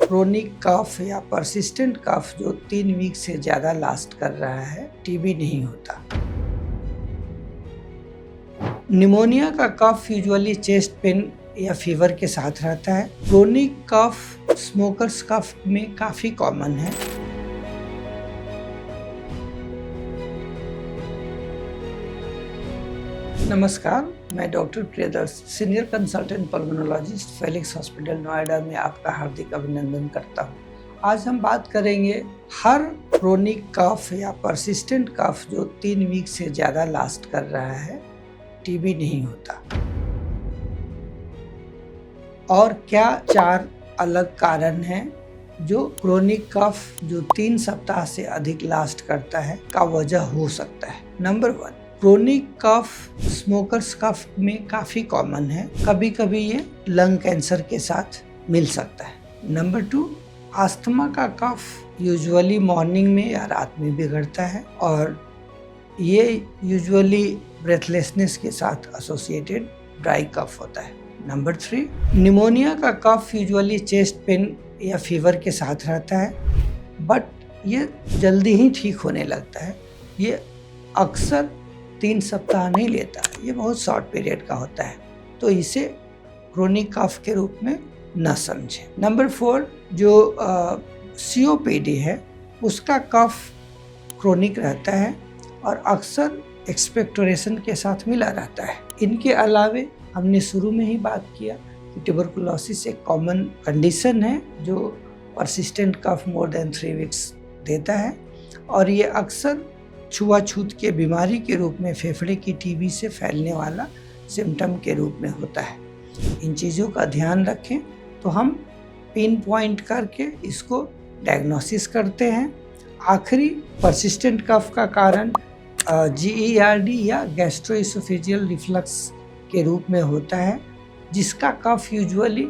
Chronic कफ या persistent कफ जो 3 week से ज़्यादा लास्ट कर रहा है, टीबी नहीं होता। निमोनिया का कफ यूजुअली चेस्ट पेन या फीवर के साथ रहता है। क्रोनिक कफ स्मोकर्स कफ में काफ़ी कॉमन है। नमस्कार, मैं doctor Priyadarsh, senior consultant pulmonologist, Felix Hospital Noida में आपका हार्दिक अभिनंदन करता हूँ। आज हम बात करेंगे हर क्रोनिक कफ या परसिस्टेंट कफ जो 3 वीक से ज़्यादा लास्ट कर रहा है, टीबी नहीं होता। और क्या 4 अलग कारण हैं जो क्रोनिक कफ जो 3 सप्ताह से अधिक लास्ट करता है का वजह हो सकता है। नंबर 1, क्रोनिक कफ स्मोकर्स कफ में काफ़ी कॉमन है। कभी कभी ये लंग कैंसर के साथ मिल सकता है। नंबर 2, अस्थमा का कफ यूजुअली मॉर्निंग में या रात में बिगड़ता है और ये यूजुअली ब्रेथलेसनेस के साथ एसोसिएटेड ड्राई कफ होता है। नंबर 3, निमोनिया का कफ यूजुअली चेस्ट पेन या फीवर के साथ रहता है, बट ये जल्दी ही ठीक होने लगता है। ये अक्सर 3 सप्ताह नहीं लेता, ये बहुत शॉर्ट पीरियड का होता है, तो इसे क्रोनिक कफ के रूप में न समझें। नंबर 4, जो COPD है उसका कफ क्रोनिक रहता है और अक्सर एक्सपेक्टोरेशन के साथ मिला रहता है। इनके अलावे हमने शुरू में ही बात किया कि ट्यूबरकुलोसिस एक कॉमन कंडीशन है जो परसिस्टेंट कफ मोर देन 3 वीक्स देता है और ये अक्सर छुआछूत के बीमारी के रूप में फेफड़े की टीबी से फैलने वाला सिम्टम के रूप में होता है। इन चीज़ों का ध्यान रखें तो हम पिन पॉइंट करके इसको डायग्नोसिस करते हैं। आखिरी परसिस्टेंट कफ का कारण GERD या गैस्ट्रोइसोफेजियल रिफ्लक्स के रूप में होता है, जिसका कफ यूजुअली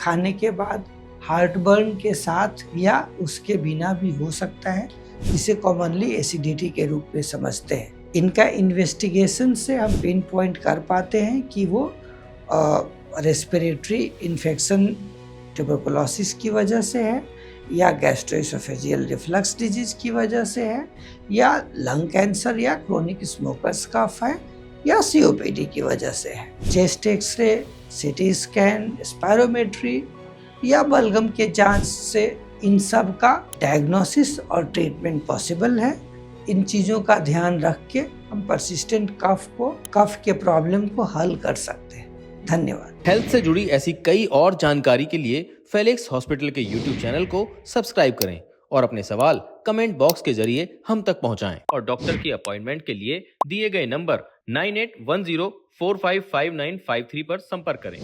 खाने के बाद हार्टबर्न के साथ या उसके बिना भी हो सकता है, जिसे कॉमनली एसिडिटी के रूप में समझते हैं। इनका इन्वेस्टिगेशन से हम पिन पॉइंट कर पाते हैं कि वो रेस्पिरेटरी इन्फेक्शन ट्यूबरकुलोसिस की वजह से है या गैस्ट्रोइसोफेजियल रिफ्लक्स डिजीज की वजह से है या लंग कैंसर या क्रोनिक स्मोकर्स कफ है या COPD की वजह से है। Chest x-ray, CT scan, spirometry या बलगम के जांच से इन सब का डायग्नोसिस और ट्रीटमेंट पॉसिबल है। इन चीज़ों का ध्यान रख के हम परसिस्टेंट कफ के प्रॉब्लम को हल कर सकते हैं। धन्यवाद। हेल्थ से जुड़ी ऐसी कई और जानकारी के लिए फेलिक्स हॉस्पिटल के YouTube चैनल को सब्सक्राइब करें और अपने सवाल कमेंट बॉक्स के जरिए हम तक पहुंचाएं और डॉक्टर की अपॉइंटमेंट के लिए दिए गए नंबर 9810455953 पर संपर्क करें।